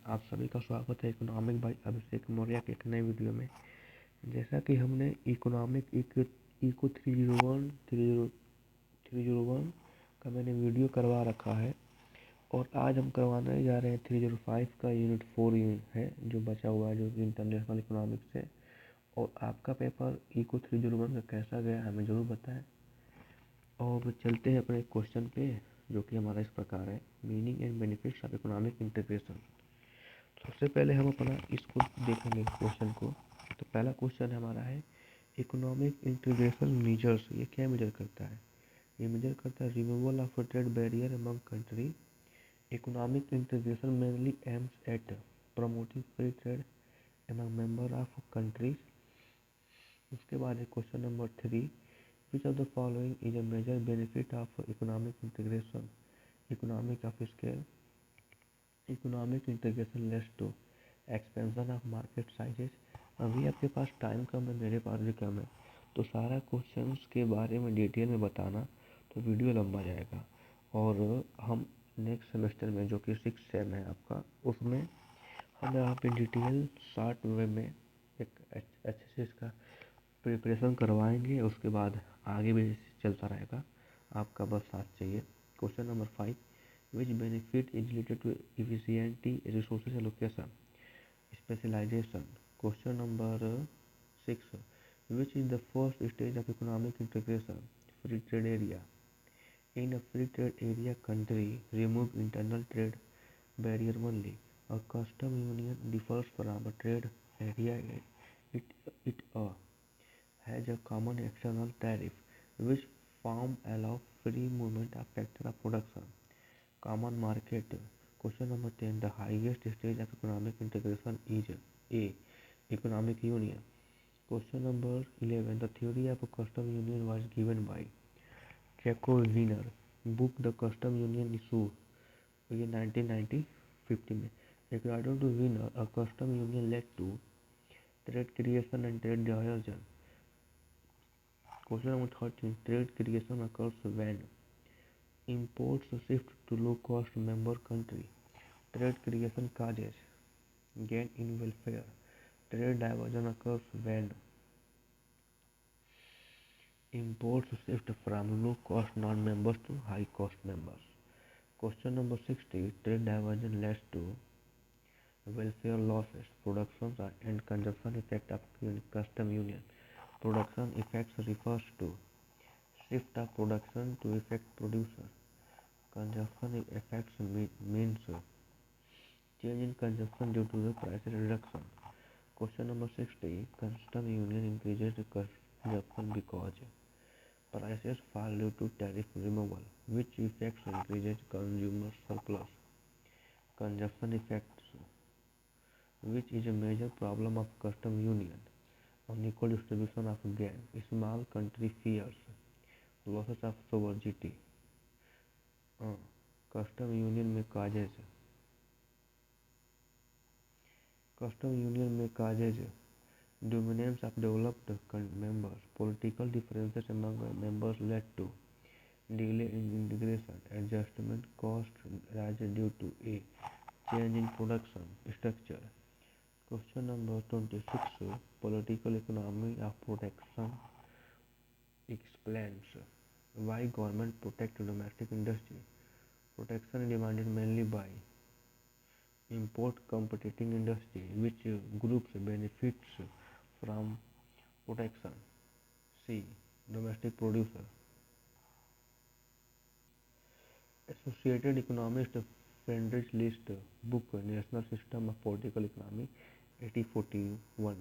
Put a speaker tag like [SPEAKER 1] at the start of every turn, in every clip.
[SPEAKER 1] आप सभी का स्वागत है इकोनॉमिक बाय अभिषेक मौर्य के एक नए वीडियो में। जैसा कि हमने इकोनॉमिक इको 301 का मैंने वीडियो करवा रखा है और आज हम करवाने जा रहे हैं 305 का यूनिट 4 है जो बचा हुआ है, जो कि इंटरनेशनल इकोनॉमिक्स है। और आपका पेपर इको 301 का कैसा गया हमें ज़रूर बताएं। और चलते हैं अपने क्वेश्चन पे, जो कि हमारा इस प्रकार है, meaning and benefits of economic integration. सबसे पहले हम अपना इसको देखेंगे क्वेश्चन को। तो पहला क्वेश्चन हमारा है इकोनॉमिक इंटीग्रेशन मेजर्स। ये क्या मेजर करता है? ये मेजर करता है removal of trade barrier among country. Economic integration mainly aims at promoting free trade among member of countries. उसके बाद है question number 3, which of the following is a major benefit of economic integration? Economic of scale. Economic integration leads to expansion of market sizes. अभी आपके पास time कम है, मेरे पास भी कम है, तो सारा क्वेश्चंस के बारे में डिटेल में बताना तो वीडियो लंबा जाएगा। और हम नेक्स्ट सेमेस्टर में, जो कि 6 सेम है आपका, उसमें हम यहाँ पे डिटेल शॉर्ट वे में एक अच्छे से इसका प्रिपरेशन करवाएंगे। उसके बाद आगे भी चलता रहेगा, आपका बस साथ चाहिए। Question number 5, which benefit is related to efficiency, resources allocation, specialization. Question number 6, which is the first stage of economic integration? Free trade area. In a free trade area, country remove internal trade barrier only. A custom union differs from a trade area. It has a common external tariff, which form allow free movement of factor of production. Common market. Question number 10, the highest stage of economic integration is A. Economic union. Question number 11, the theory of custom union was given by Jacob Wiener. Book The Custom Union Issue, ये 1950 में। According to Wiener, a custom union led to trade creation and trade diversion. Question number 13, trade creation occurs when imports shift to low-cost member country. Trade creation causes gain in welfare. Trade diversion occurs when imports shift from low-cost non-members to high-cost members. Question number 60, trade diversion leads to welfare losses, production and consumption effect of custom union. Production effects refers to shift of production to effect producer. Consumption effects means change in consumption due to the price reduction. Question number 60, custom union increases consumption because prices fall due to tariff removal, which effects increases consumer surplus. Consumption effects, which is a major problem of custom union. Unequal distribution of gain. Small country fears losses of sovereignty. Custom union में causes dominance of developed members. Political differences among members led to delay in integration. Adjustment cost rise due to a change in production structure. Question number 26, political economy of protection explains why government protect domestic industry. Protection is demanded mainly by import competing industry, which groups benefits from protection. C. Domestic producer. Associated Economist Friedrich List book National System of Political Economy 1841.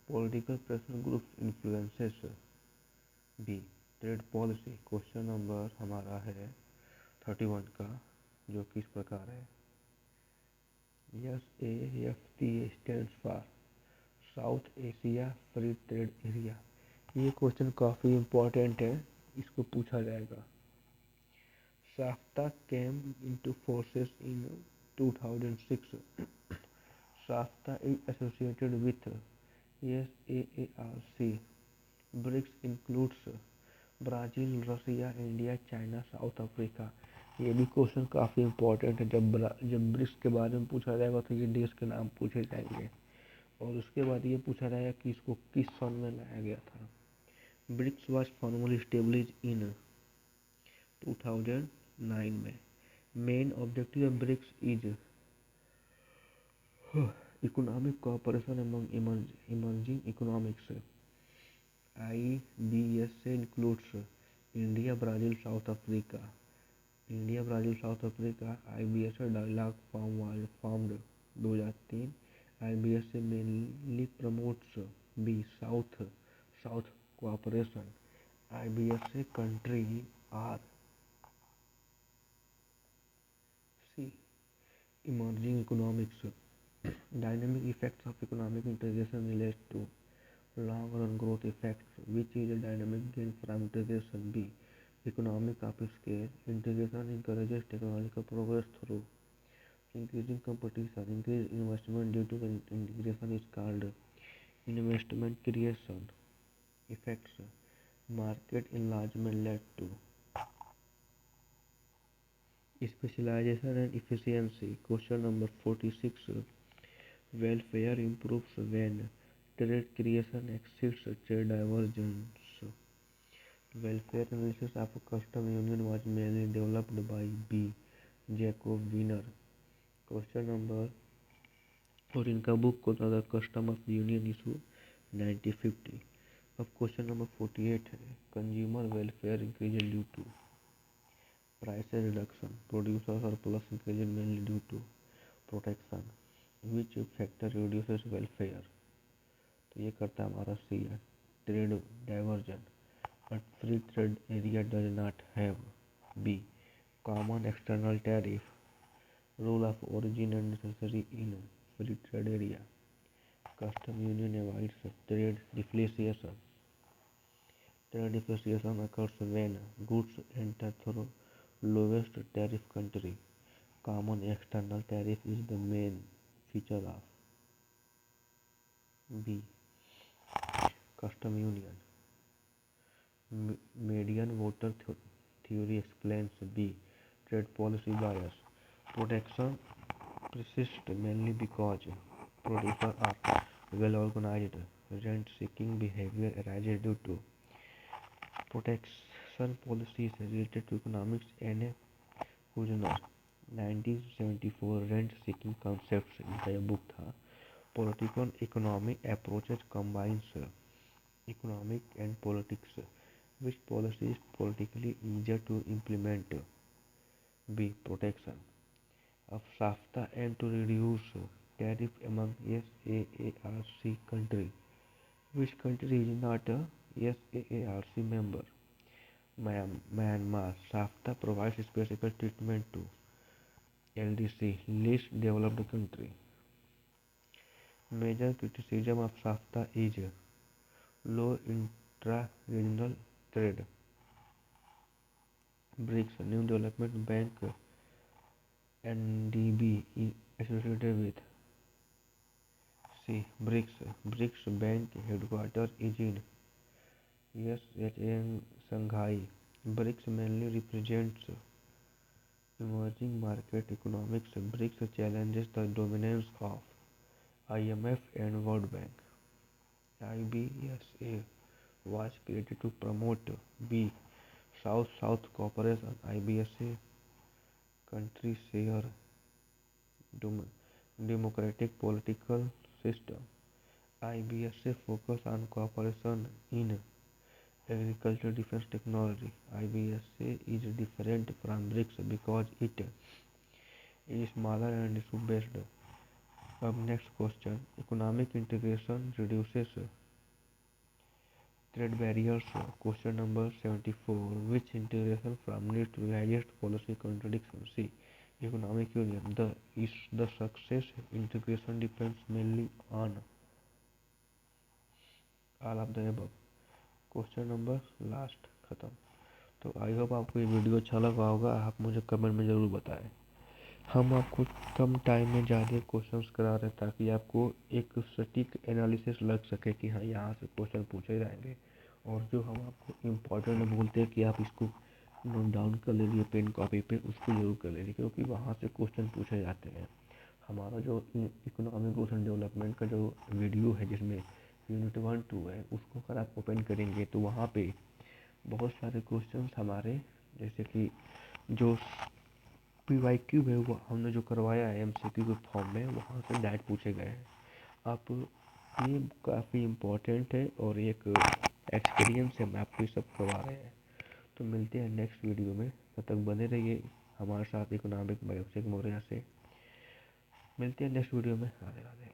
[SPEAKER 1] Political pressure groups influences. B. Trade policy. Question number हमारा है 31 का, जो कि इस प्रकार है। SAFTA stands for South Asia free trade area. ये question काफ़ी इम्पोर्टेंट है, इसको पूछा जाएगा। SAFTA came into forces in 2006. SAFTA is associated with SAARC. BRICS includes Brazil, Russia, India, China, South Africa. ये भी क्वेश्चन काफ़ी इम्पोर्टेंट है। जब ब्रिक्स के बारे में पूछा जाएगा तो ये देश के नाम पूछे जाएंगे। और उसके बाद ये पूछा जाएगा कि इसको किस सन में लाया गया था। BRICS was formally establish in 2009 में। Main objective of BRICS is economic cooperation among emerging economics. IBSA includes India, Brazil, South Africa. India, Brazil, South Africa. IBSA dialogue formed 2003. IBSA mainly promotes South cooperation. IBSA country are C. Emerging economics. Dynamic effects of economic integration relate to long-run growth effects, which is a dynamic gain from integration. B. Economic of scale. Integration encourages technological progress through increasing competition. Increased investment due to the integration is called investment creation. Effects. Market enlargement led to specialization and efficiency. Question number 46. Welfare improves when trade creation exceeds trade divergence. Welfare analysis of a custom union was mainly developed by B. Jacob Wiener. Question number और इनका book कौन सा था? Custom of union issue 1950। अब question number 48 है। Consumer welfare increase due to price reduction. Producer surplus increase mainly due to protection. Which factor reduces welfare? तो ये करता है हमारा सी है trade diversion. But free trade area does not have B common external tariff. Rule of origin and necessary in free trade area. Custom union avoids trade deflation. Trade deflation occurs when goods enter through lowest tariff country. Common external tariff is the main feature of B. Custom union. Median voter theory explains B. Trade policy bias. Protection persists mainly because producers are well organized. Rent seeking behavior arises due to protection policies related to economics. N. Kuzner 1974 rent seeking concepts इनका यह book था। Political economy approaches combines economic and politics which policy is politically easier to implement. B protection of SAFTA aim to reduce tariff among SAARC country. Which country is not a SAARC member? Myanmar. SAFTA provides special treatment to LDC, least developed country. Major criticism of SAFTA is low intra-regional trade. BRICS, New Development Bank NDB is associated with C. BRICS Bank headquarters is in SHN Shanghai. BRICS mainly represents emerging market economics. BRICS challenges the dominance of IMF and World Bank. IBSA was created to promote B. South-South cooperation. IBSA countries share democratic political system. IBSA focus on cooperation in agriculture, defense, technology. IBSA is different from BRICS because it is smaller and issue based. अब next question, economic integration reduces trade barriers. Question number 74, which integration from needs to highest policy contradiction? C. Economic union. The success integration depends mainly on all of the above. Question number last ख़त्म। तो I hope आपको ये video अच्छा लगा होगा। आप मुझे comment में ज़रूर बताएं। हम आपको कम टाइम में ज़्यादा क्वेश्चंस करा रहे हैं ताकि आपको एक सटीक एनालिसिस लग सके कि हाँ यहाँ से क्वेश्चन पूछे जाएंगे। और जो हम आपको इम्पोर्टेंट बोलते हैं कि आप इसको नोट डाउन कर लीजिए पेन कॉपी पे, उसको जरूर कर लीजिए, क्योंकि वहाँ से क्वेश्चन पूछे जाते हैं। हमारा जो इकोनॉमिक ग्रोथ एंड डेवलपमेंट का जो वीडियो है जिसमें यूनिट 1-2 है, उसको अगर आप ओपन करेंगे तो वहाँ पे बहुत सारे क्वेश्चंस हमारे, जैसे कि जो PYQ है वो हमने जो करवाया है MCQ के फॉर्म में, वहाँ से डायरेक्ट पूछे गए हैं। आप ये काफ़ी इम्पोर्टेंट है और एक एक्सपीरियंस है, हम आपको ये सब करवा रहे हैं। तो मिलते हैं नेक्स्ट वीडियो में, तब तक बने रहिए हमारे साथ इकोनॉमिक बायोसेक मौर्या से। मिलते हैं नेक्स्ट वीडियो में। राधे राधे।